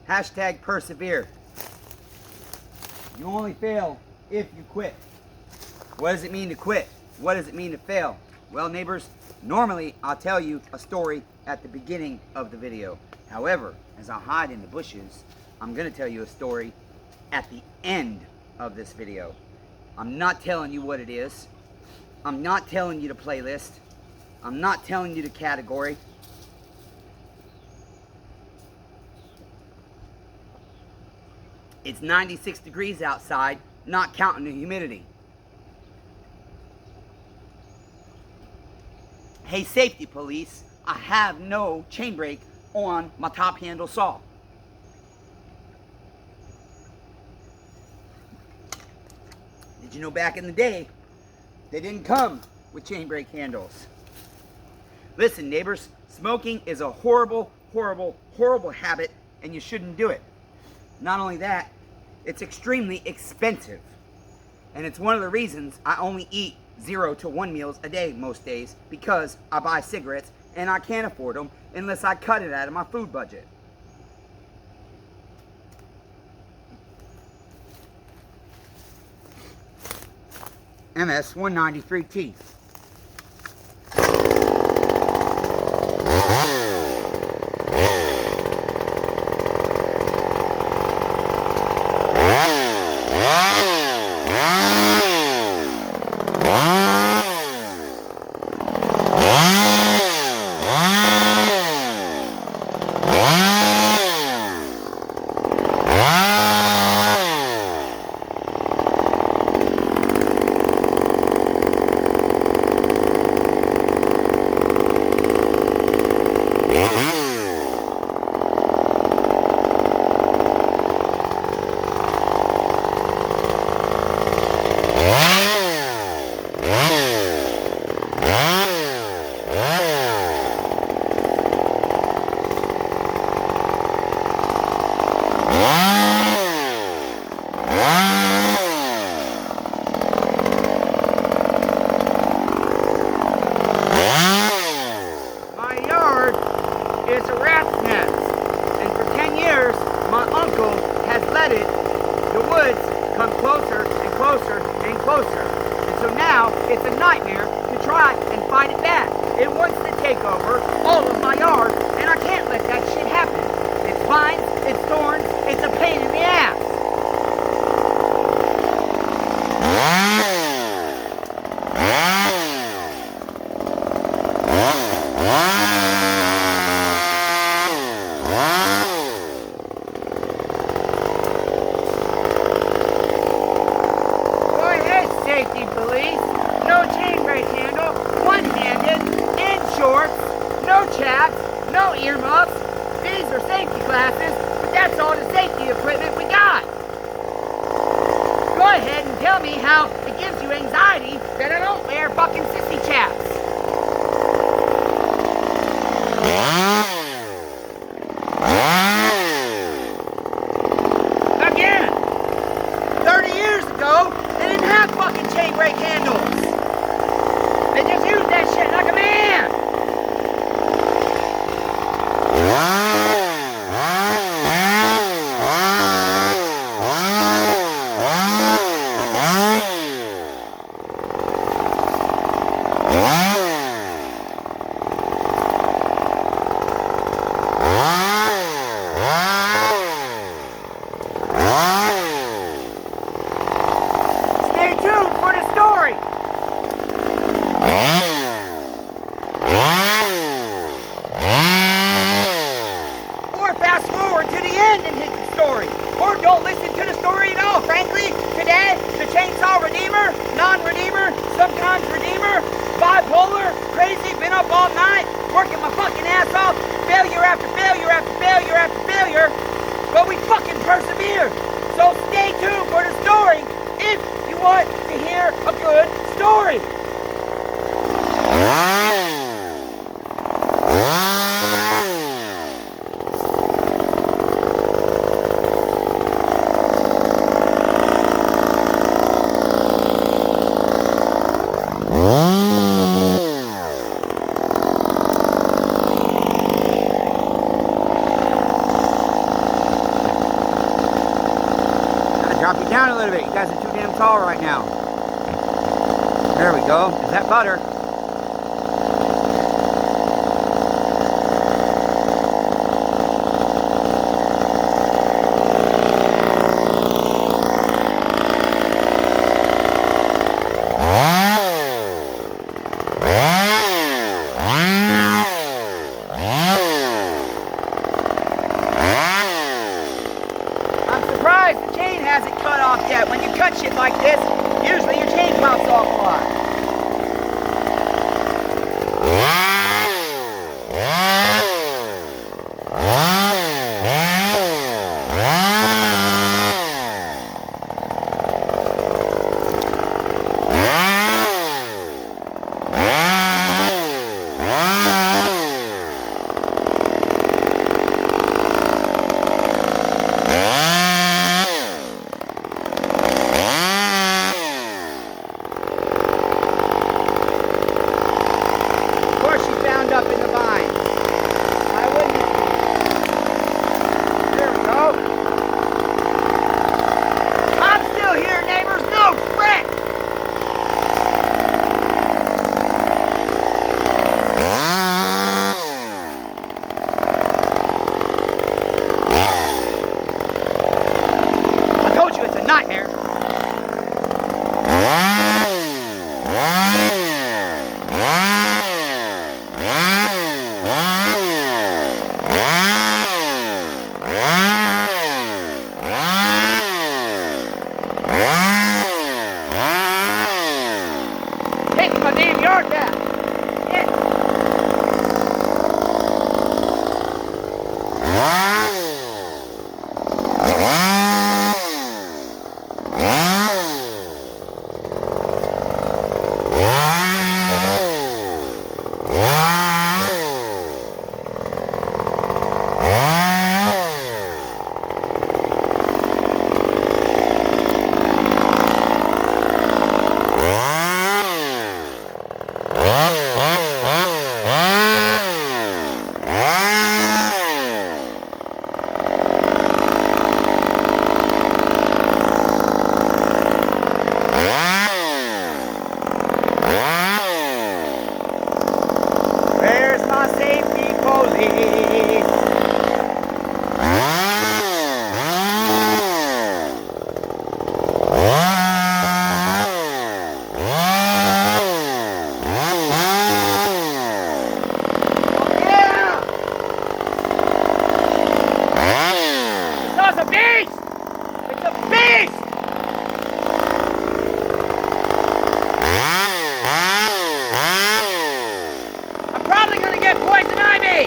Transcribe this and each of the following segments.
Hashtag persevere. You only fail if you quit. What does it mean to quit? What does it mean to fail? Well, neighbors, normally I'll tell you a story at the beginning of the video. However, as I hide in the bushes, I'm going to tell you a story at the end of this video. I'm not telling you what it is. I'm not telling you the playlist. I'm not telling you the category. It's 96 degrees outside, not counting the humidity. Hey, safety police, I have no chain brake on my top handle saw. Did you know back in the day, they didn't come with chain brake handles? Listen, neighbors, smoking is a horrible, horrible, horrible habit, and you shouldn't do it. Not only that, it's extremely expensive. And it's one of the reasons I only eat 0 to 1 meals a day most days, because I buy cigarettes and I can't afford them unless I cut it out of my food budget. MS192T. The woods come closer and closer and closer. And so now it's a nightmare to try and fight it back. It wants to take over all of my yard, and I can't let that shit happen. It's vines, it's thorns, it's a pain in the ass. Safety police, no chain brake handle, one-handed, in shorts, no chaps, no earmuffs. These are safety glasses, but that's all the safety equipment we got. Go ahead and tell me how it gives you anxiety that I don't wear fucking sissy chaps. Again, 30 years ago, they didn't have fucking chain brake handles. They just used that shit like a man. Stay tuned for the story. Or fast forward to the end and hit the story. Or don't listen to the story at all, frankly. Today, the chainsaw redeemer, non-redeemer, sometimes redeemer, bipolar, crazy, been up all night, working my fucking ass off, failure after failure after failure after failure, but we fucking persevere. So stay tuned for the story if you want to hear a good story. Drop you down a little bit. You guys are too damn tall right now. There we go. Is that butter? The chain hasn't cut off yet. When you cut shit like this, usually your chain pops off a lot. Up in the vines. Why wouldn't it? There we go. I'm still here, neighbors. No fret. I told you it's a nightmare. Taking my damn yard back. Where's my safety police? It's a beast! It's a beast! I'm probably gonna get poison ivy!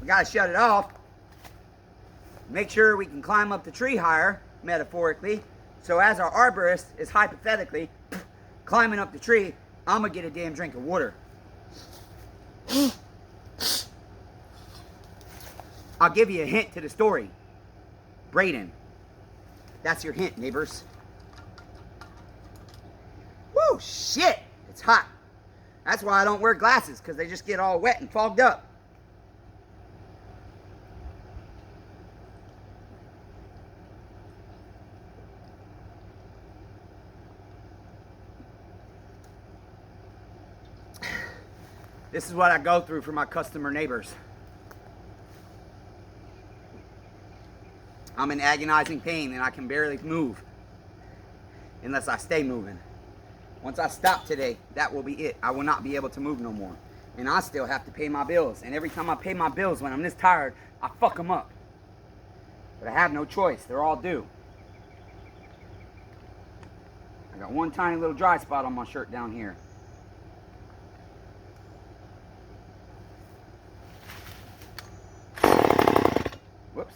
Gotta shut it off. Make sure we can climb up the tree higher, metaphorically. So as our arborist is hypothetically climbing up the tree, I'm gonna get a damn drink of water. I'll give you a hint to the story. Braden. That's your hint, neighbors. Woo, shit! It's hot. That's why I don't wear glasses, because they just get all wet and fogged up. This is what I go through for my customer neighbors. I'm in agonizing pain and I can barely move unless I stay moving. Once I stop today, that will be it. I will not be able to move no more. And I still have to pay my bills. And every time I pay my bills when I'm this tired, I fuck them up. But I have no choice. They're all due. I got one tiny little dry spot on my shirt down here. Whoops.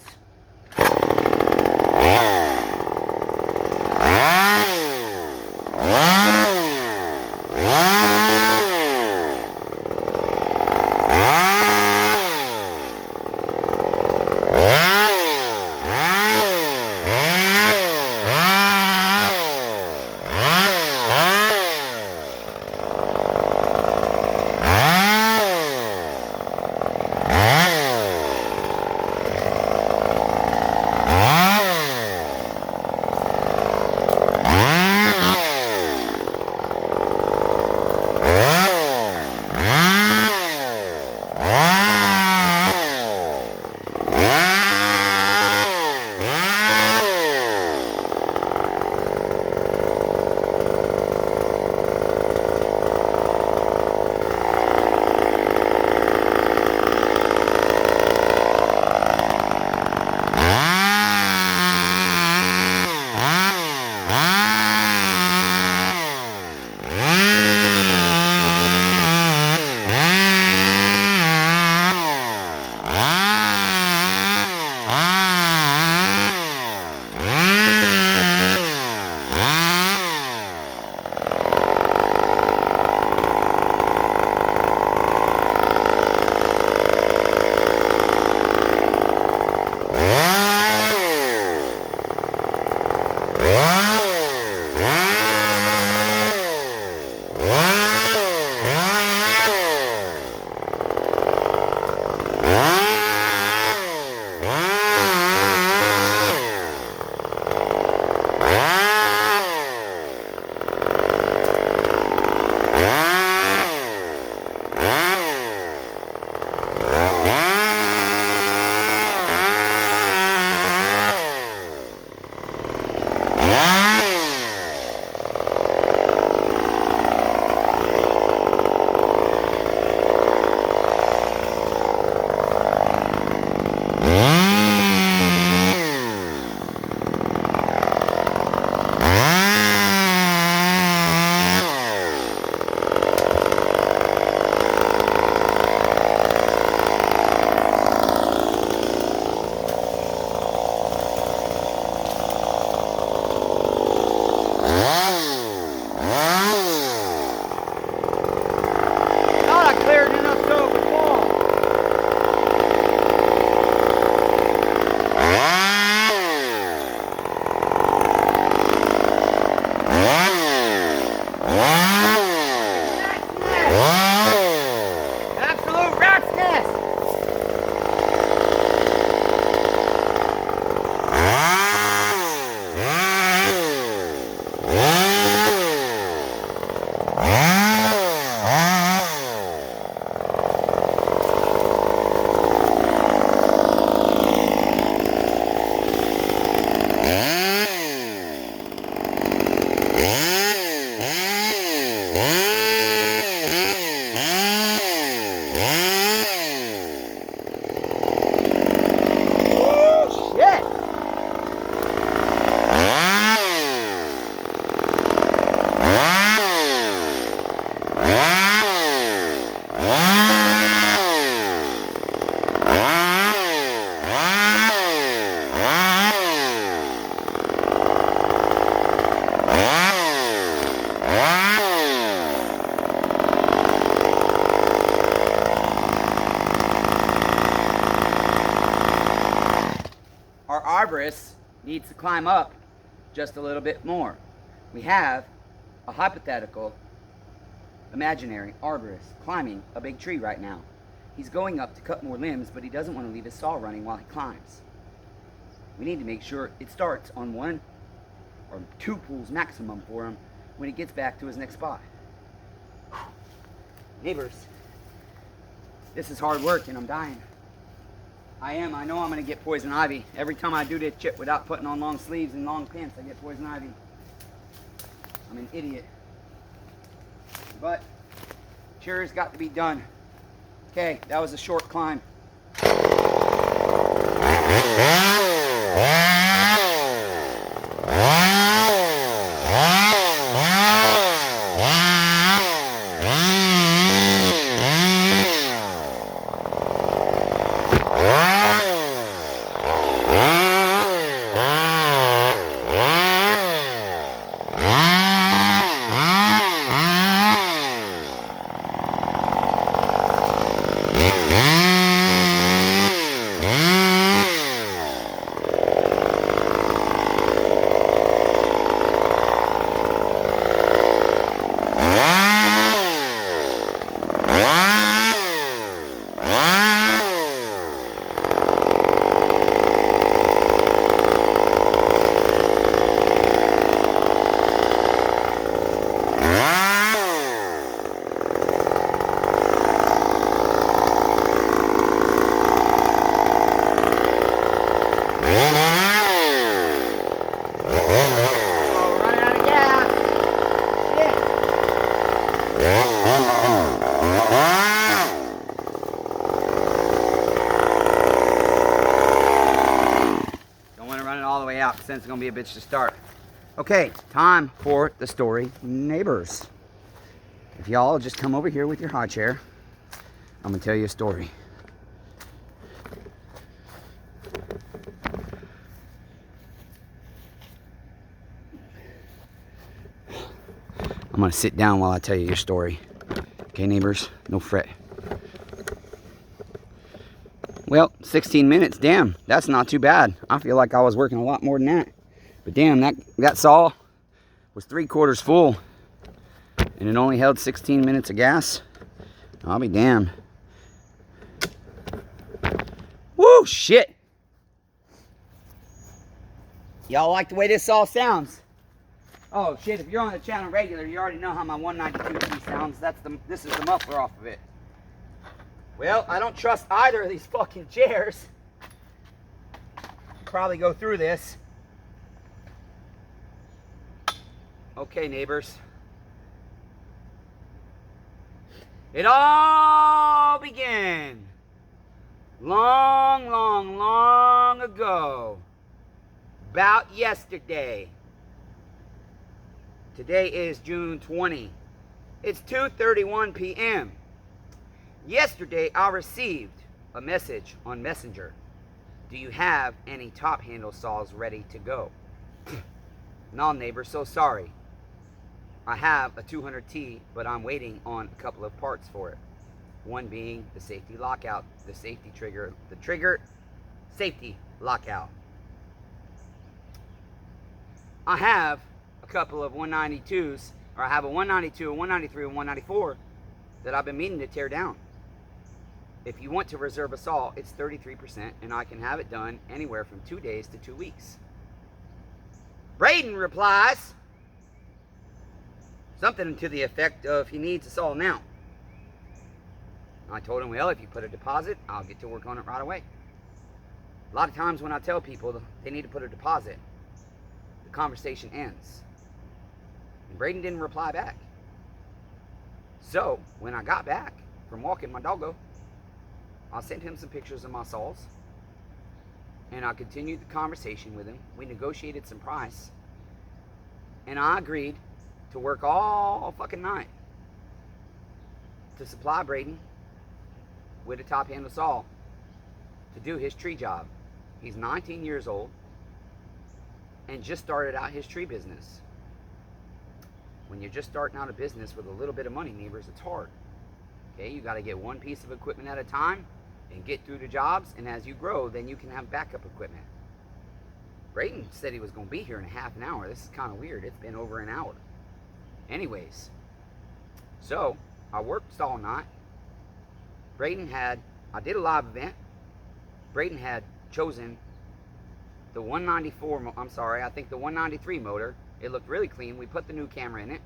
arborist needs to climb up just a little bit more. We have a hypothetical, imaginary arborist climbing a big tree right now. He's going up to cut more limbs, but he doesn't want to leave his saw running while he climbs. We need to make sure it starts on 1 or 2 pulls maximum for him when he gets back to his next spot. Neighbors, this is hard work and I'm dying. I know I'm going to get poison ivy. Every time I do this chip without putting on long sleeves and long pants, I get poison ivy. I'm an idiot. But, sure has got to be done. Okay, that was a short climb. sense it's gonna be a bitch to start. Okay, time for the story, neighbors. If y'all just come over here with your high chair, I'm gonna tell you a story. I'm gonna sit down while I tell you your story. Okay, neighbors, no fret. Well, 16 minutes, damn, that's not too bad. I feel like I was working a lot more than that. But damn, that saw was 3/4 full. And it only held 16 minutes of gas. I'll be damned. Woo, shit. Y'all like the way this saw sounds? Oh shit, if you're on the channel regular, you already know how my 192T sounds. This is the muffler off of it. Well, I don't trust either of these fucking chairs. Probably go through this. Okay, neighbors. It all began long, long, long ago. About yesterday. Today is June 20. It's 2:31 p.m. Yesterday, I received a message on Messenger. Do you have any top handle saws ready to go? No, neighbor, so sorry. I have a 200T, but I'm waiting on a couple of parts for it. One being the safety lockout, the safety trigger, the trigger safety lockout. I have a couple of 192s, or I have a 192, a 193, and 194 that I've been meaning to tear down. If you want to reserve a saw, it's 33%, and I can have it done anywhere from 2 days to 2 weeks. Braden replies something to the effect of he needs a saw now. I told him, well, if you put a deposit, I'll get to work on it right away. A lot of times when I tell people they need to put a deposit, the conversation ends. And Braden didn't reply back. So when I got back from walking my doggo, I sent him some pictures of my saws, and I continued the conversation with him. We negotiated some price, and I agreed to work all fucking night to supply Braden with a top handle saw to do his tree job. He's 19 years old and just started out his tree business. When you're just starting out a business with a little bit of money, neighbors, it's hard. Okay, you got to get one piece of equipment at a time and get through the jobs, and as you grow, then you can have backup equipment. Braden said he was going to be here in a half an hour. This is kind of weird. It's been over an hour. Anyways, so I worked all night. I did a live event. Braden had chosen the 194, I think the 193 motor. It looked really clean. We put the new camera in it.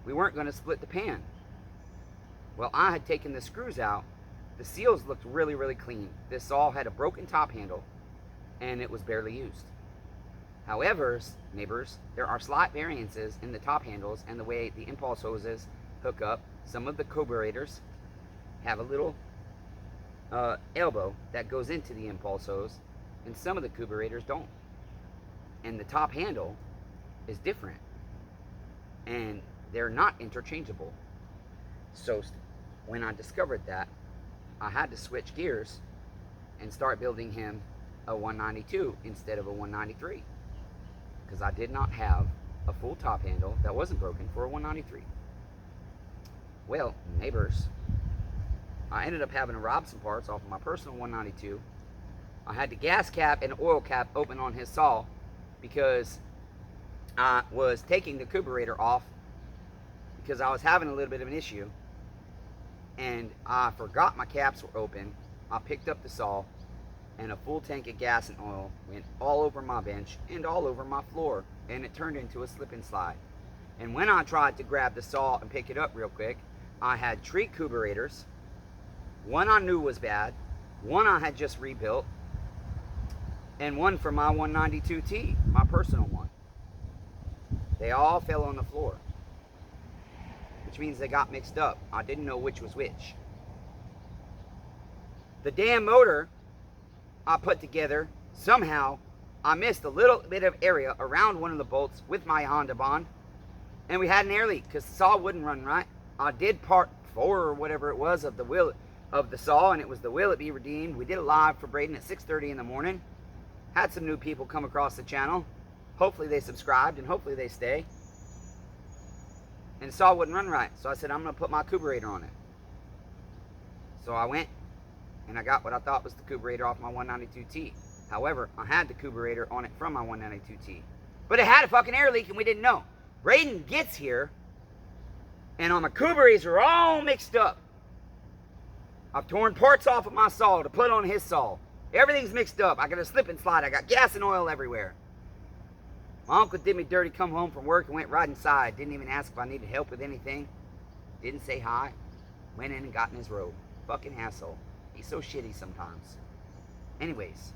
We weren't going to split the pan. Well, I had taken the screws out. The seals looked really, really clean. This saw had a broken top handle, and it was barely used. However, neighbors, there are slight variances in the top handles and the way the impulse hoses hook up. Some of the carburetors have a little elbow that goes into the impulse hose, and some of the carburetors don't. And the top handle is different, and they're not interchangeable. So when I discovered that, I had to switch gears and start building him a 192 instead of a 193, because I did not have a full top handle that wasn't broken for a 193. Well, neighbors, I ended up having to rob some parts off of my personal 192. I had the gas cap and oil cap open on his saw because I was taking the carburetor off because I was having a little bit of an issue, and I forgot my caps were open. I picked up the saw, and a full tank of gas and oil went all over my bench and all over my floor, and it turned into a slip and slide. And when I tried to grab the saw and pick it up real quick, I had three carburetors. One I knew was bad, one I had just rebuilt, and one for my 192T, my personal one. They all fell on the floor, which means they got mixed up. I didn't know which was which. The damn motor I put together somehow I missed a little bit of area around one of the bolts with my Honda Bond, and we had an air leak because the saw wouldn't run right. I did part 4 or whatever it was of the wheel of the saw, and it was the Will It Be Redeemed. We did it live for Braden at 6:30 in the morning. Had some new people come across the channel. Hopefully they subscribed, and hopefully they stay. And the saw wouldn't run right, so I said I'm going to put my carburetor on it. So I went, and I got what I thought was the carburetor off my 192T. However, I had the carburetor on it from my 192T. But it had a fucking air leak, and we didn't know. Braden gets here, and all my carburetors are all mixed up. I've torn parts off of my saw to put on his saw. Everything's mixed up. I got a slip and slide. I got gas and oil everywhere. My uncle did me dirty, come home from work and went right inside. Didn't even ask if I needed help with anything. Didn't say hi. Went in and got in his robe. Fucking asshole. He's so shitty sometimes. Anyways.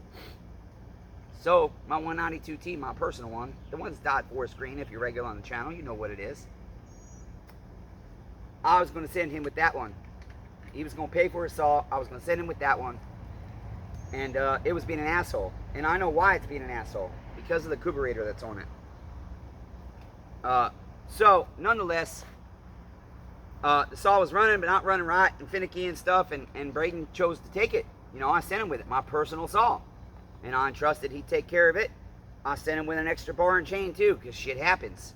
So, my 192T, my personal one, the one's dyed forest green. If you're regular on the channel, you know what it is. I was going to send him with that one. He was going to pay for his saw. I was going to send him with that one. And it was being an asshole. And I know why it's being an asshole. Because of the carburetor that's on it. So, nonetheless, the saw was running, but not running right and finicky and stuff. And Braden chose to take it. You know, I sent him with it, my personal saw. And I entrusted he'd take care of it. I sent him with an extra bar and chain too, because shit happens.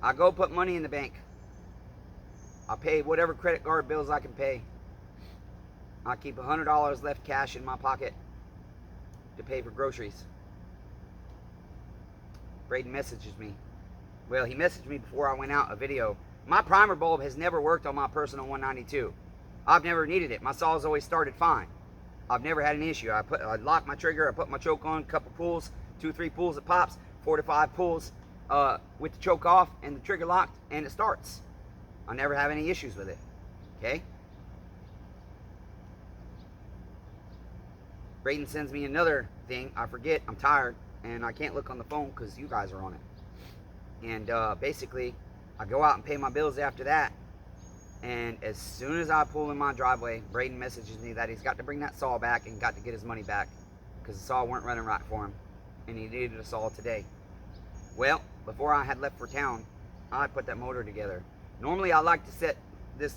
I go put money in the bank. I pay whatever credit card bills I can pay. I keep $100 left cash in my pocket to pay for groceries. Braden messages me. Well, he messaged me before I went out a video. My primer bulb has never worked on my personal 192. I've never needed it. My saw's always started fine. I've never had an issue. I lock my trigger, I put my choke on, a couple pulls, 2-3 pulls it pops, 4 to 5 pulls with the choke off and the trigger locked, and it starts. I never have any issues with it. Okay? Braden sends me another thing. I forget. I'm tired, and I can't look on the phone because you guys are on it. And basically, I go out and pay my bills after that. And as soon as I pull in my driveway, Braden messages me that he's got to bring that saw back and got to get his money back because the saw weren't running right for him. And he needed a saw today. Well, before I had left for town, I put that motor together. Normally, I like to set this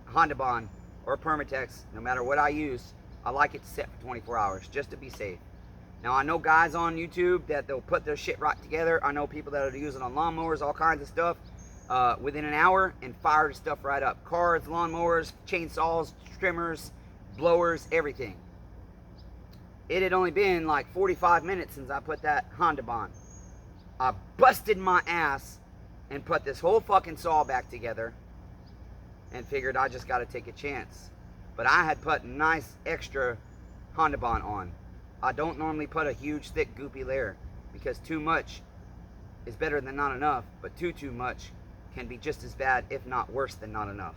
Honda Bond or Permatex, no matter what I use, I like it to set for 24 hours just to be safe. Now, I know guys on YouTube that they'll put their shit right together. I know people that are using on lawnmowers, all kinds of stuff, within an hour and fire the stuff right up. Cars, lawnmowers, chainsaws, trimmers, blowers, everything. It had only been like 45 minutes since I put that Honda Bond. I busted my ass and put this whole fucking saw back together and figured I just got to take a chance. But I had put nice extra Honda Bond on. I don't normally put a huge, thick, goopy layer because too much is better than not enough, but too much can be just as bad, if not worse than not enough.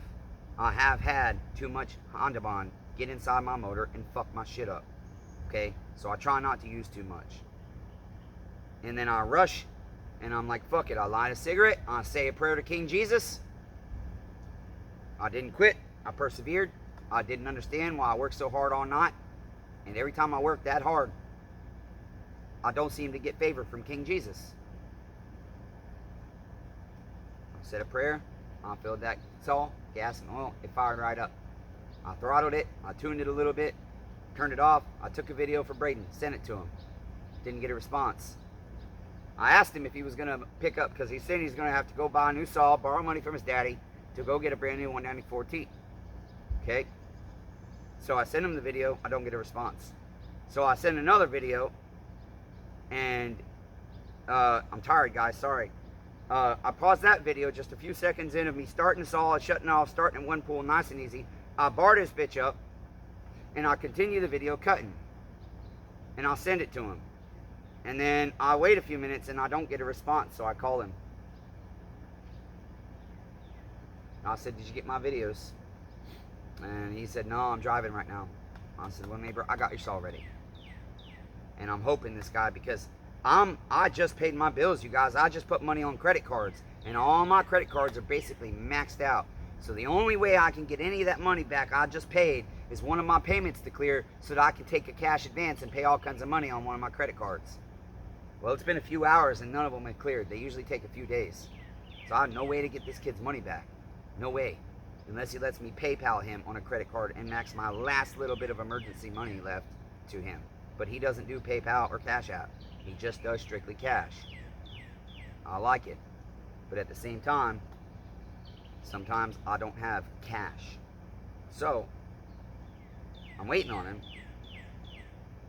I have had too much Honda Bond get inside my motor and fuck my shit up. Okay? So I try not to use too much. And then I rush, and I'm like, fuck it. I light a cigarette. I say a prayer to King Jesus. I didn't quit. I persevered. I didn't understand why I worked so hard all night. And every time I work that hard, I don't seem to get favor from King Jesus. I said a prayer. I filled that saw, gas and oil. It fired right up. I throttled it. I tuned it a little bit. Turned it off. I took a video for Braden. Sent it to him. Didn't get a response. I asked him if he was going to pick up, because he said he's going to have to go buy a new saw, borrow money from his daddy to go get a brand new 194T. Okay? So I sent him the video. I don't get a response. So I sent another video, and I'm tired, guys. Sorry. I paused that video just a few seconds in of me starting the saw, shutting off, starting in one pull, nice and easy. I barred his bitch up, and I continue the video cutting. And I'll send it to him. And then I wait a few minutes, and I don't get a response, so I call him. I said, did you get my videos? And he said, no, I'm driving right now. I said, well, neighbor, I got your saw ready. And I'm hoping this guy, because I just paid my bills, you guys. I just put money on credit cards. And all my credit cards are basically maxed out. So the only way I can get any of that money back I just paid is one of my payments to clear so that I can take a cash advance and pay all kinds of money on one of my credit cards. Well, it's been a few hours and none of them have cleared. They usually take a few days. So I have no way to get this kid's money back. No way. Unless he lets me PayPal him on a credit card and max my last little bit of emergency money left to him. But he doesn't do PayPal or Cash App. He just does strictly cash. I like it. But at the same time, sometimes I don't have cash. So, I'm waiting on him.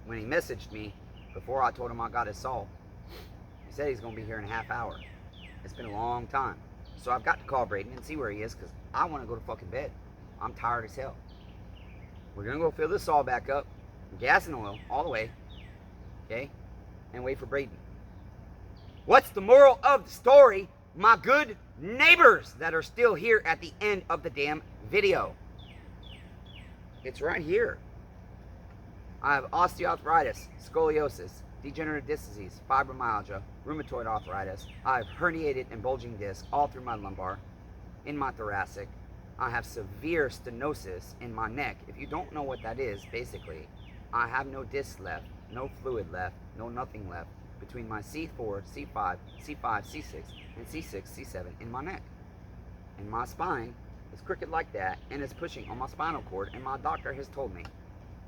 When he messaged me, before I told him I got his saw, he said he's going to be here in a half hour. It's been a long time. So I've got to call Braden and see where he is because I want to go to fucking bed. I'm tired as hell. We're going to go fill this saw back up, gas and oil, all the way, okay, and wait for Braden. What's the moral of the story, my good neighbors that are still here at the end of the damn video? It's right here. I have osteoarthritis, scoliosis, degenerative disc disease, fibromyalgia, rheumatoid arthritis. I have herniated and bulging disc all through my lumbar, in my thoracic. I have severe stenosis in my neck. If you don't know what that is, basically, I have no disc left, no fluid left, no nothing left between my C4, C5, C5, C6, and C6, C7 in my neck. And my spine is crooked like that, and it's pushing on my spinal cord, and my doctor has told me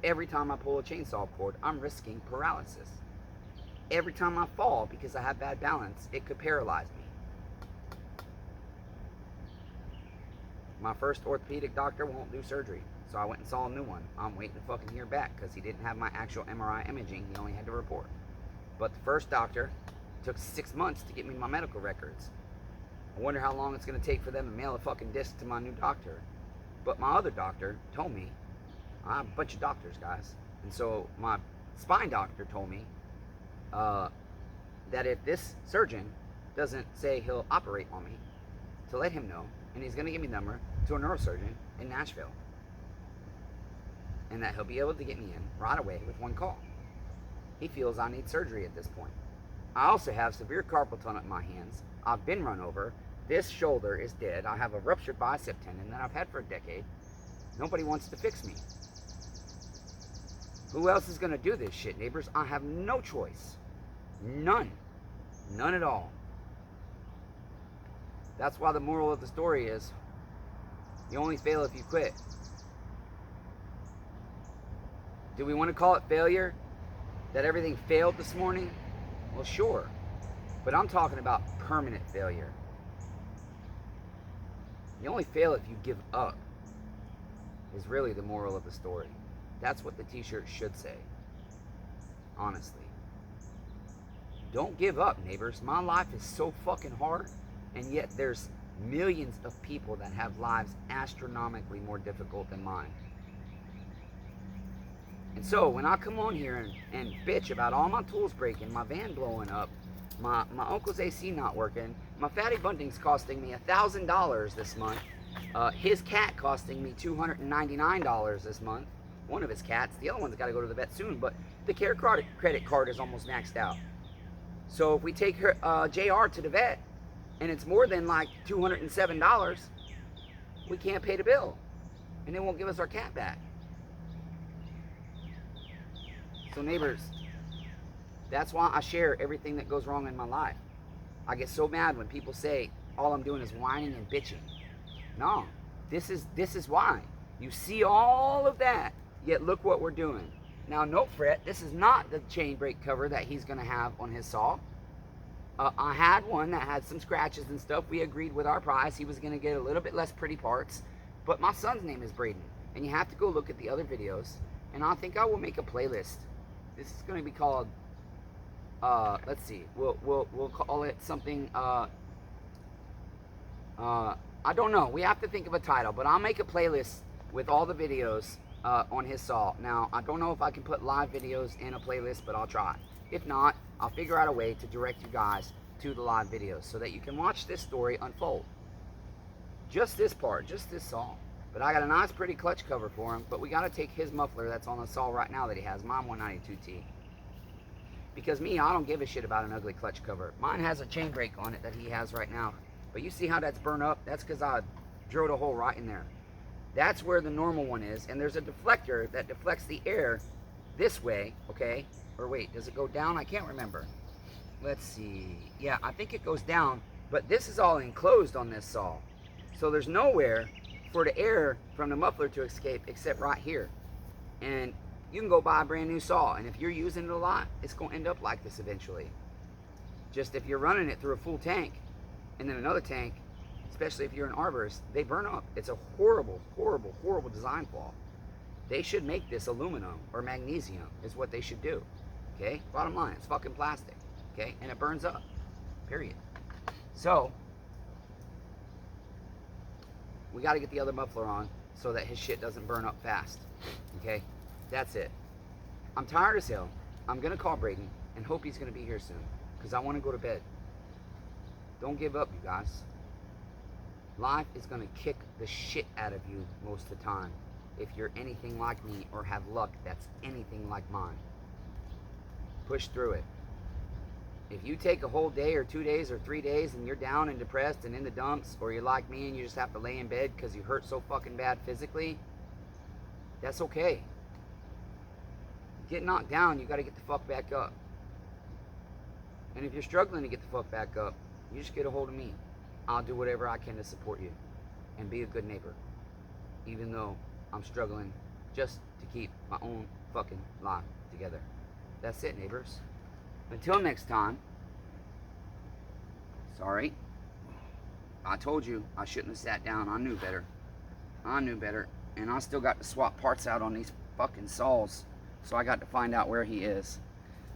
every time I pull a chainsaw cord, I'm risking paralysis. Every time I fall, because I have bad balance, it could paralyze me. My first orthopedic doctor won't do surgery, so I went and saw a new one. I'm waiting to fucking hear back because he didn't have my actual MRI imaging. He only had to report. But the first doctor took 6 months to get me my medical records. I wonder how long it's going to take for them to mail a fucking disc to my new doctor. But my other doctor told me, I have a bunch of doctors, guys, and so my spine doctor told me that if this surgeon doesn't say he'll operate on me, to let him know, and he's going to give me the number to a neurosurgeon in Nashville, and that he'll be able to get me in right away with one call. He feels I need surgery at this point. I also have severe carpal tunnel in my hands. I've been run over. This shoulder is dead. I have a ruptured bicep tendon that I've had for a decade. Nobody wants to fix me. Who else is going to do this shit, neighbors? I have no choice. None. None at all. That's why the moral of the story is, you only fail if you quit. Do we want to call it failure? That everything failed this morning? Well, sure. But I'm talking about permanent failure. You only fail if you give up, is really the moral of the story. That's what the t-shirt should say. Honestly. Don't give up, neighbors. My life is so fucking hard, and yet there's millions of people that have lives astronomically more difficult than mine. And so when I come on here and bitch about all my tools breaking, my van blowing up, my uncle's AC not working, my fatty bunting's costing me $1,000 this month, his cat costing me $299 this month, one of his cats, the other one's got to go to the vet soon, but the care credit card is almost maxed out. So if we take her JR to the vet and it's more than like $207, we can't pay the bill and they won't give us our cat back. So neighbors, that's why I share everything that goes wrong in my life. I get so mad when people say all I'm doing is whining and bitching. No, this is why. You see all of that, yet look what we're doing. Now, no fret, this is not the chain brake cover that he's going to have on his saw. I had one that had some scratches and stuff. We agreed with our price. He was going to get a little bit less pretty parts. But my son's name is Braden, and you have to go look at the other videos. And I think I will make a playlist. This is going to be called, let's see, we'll call it something, I don't know. We have to think of a title, but I'll make a playlist with all the videos on his saw. Now, I don't know if I can put live videos in a playlist, but I'll try. If not, I'll figure out a way to direct you guys to the live videos so that you can watch this story unfold. Just this part, just this saw. But I got a nice pretty clutch cover for him, but we got to take his muffler that's on the saw right now that he has, my 192T. Because me, I don't give a shit about an ugly clutch cover. Mine has a chain brake on it that he has right now But you see how that's burned up? That's because I drilled a hole right in there. That's where the normal one is. And there's a deflector that deflects the air this way, okay? Or wait, does it go down? I can't remember. Let's see. Yeah, I think it goes down. But this is all enclosed on this saw. So there's nowhere for the air from the muffler to escape except right here. And you can go buy a brand new saw. And if you're using it a lot, it's going to end up like this eventually. Just if you're running it through a full tank and then another tank, especially if you're an arborist, they burn up. It's a horrible, horrible, horrible design flaw. They should make this aluminum or magnesium is what they should do. Okay? Bottom line, it's fucking plastic. Okay? And it burns up. Period. So, we got to get the other muffler on so that his shit doesn't burn up fast. Okay? That's it. I'm tired as hell. I'm going to call Braden and hope he's going to be here soon because I want to go to bed. Don't give up, you guys. Life is going to kick the shit out of you most of the time if you're anything like me or have luck that's anything like mine. Push through it. If you take a whole day or 2 days or 3 days and you're down and depressed and in the dumps, or you're like me and you just have to lay in bed because you hurt so fucking bad physically, that's okay. Get knocked down, you got to get the fuck back up. And if you're struggling to get the fuck back up, you just get a hold of me. I'll do whatever I can to support you and be a good neighbor, even though I'm struggling just to keep my own fucking life together. That's it, neighbors. Until next time, sorry. I told you I shouldn't have sat down. I knew better. I knew better. And I still got to swap parts out on these fucking saws. So I got to find out where he is.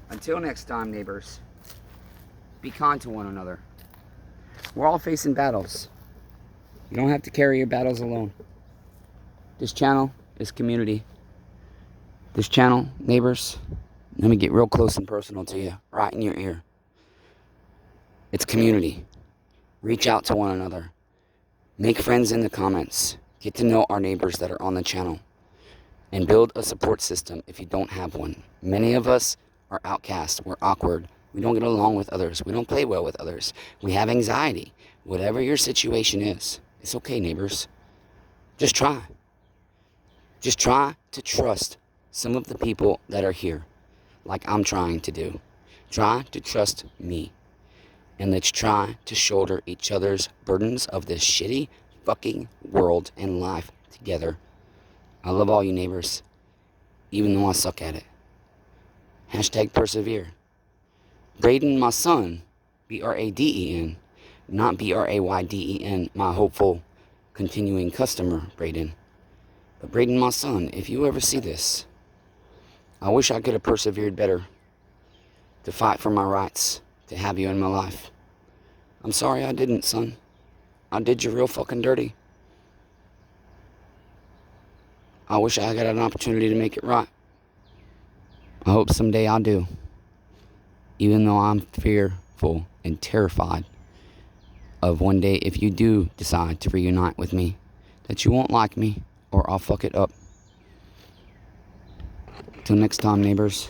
Until next time, neighbors, be kind to one another. We're all facing battles. You don't have to carry your battles alone. This channel is community. This channel, neighbors, let me get real close and personal to you, right in your ear. It's community. Reach out to one another. Make friends in the comments. Get to know our neighbors that are on the channel. And build a support system if you don't have one. Many of us are outcasts. We're awkward. We don't get along with others. We don't play well with others. We have anxiety. Whatever your situation is, it's okay, neighbors. Just try. Just try to trust some of the people that are here, like I'm trying to do. Try to trust me. And let's try to shoulder each other's burdens of this shitty fucking world and life together. I love all you neighbors, even though I suck at it. Hashtag persevere. Braden, my son, B-R-A-D-E-N, not B-R-A-Y-D-E-N, my hopeful continuing customer, Braden. But Braden, my son, if you ever see this, I wish I could have persevered better to fight for my rights, to have you in my life. I'm sorry I didn't, son. I did you real fucking dirty. I wish I got an opportunity to make it right. I hope someday I do. Even though I'm fearful and terrified of one day, if you do decide to reunite with me, that you won't like me or I'll fuck it up. Till next time, neighbors.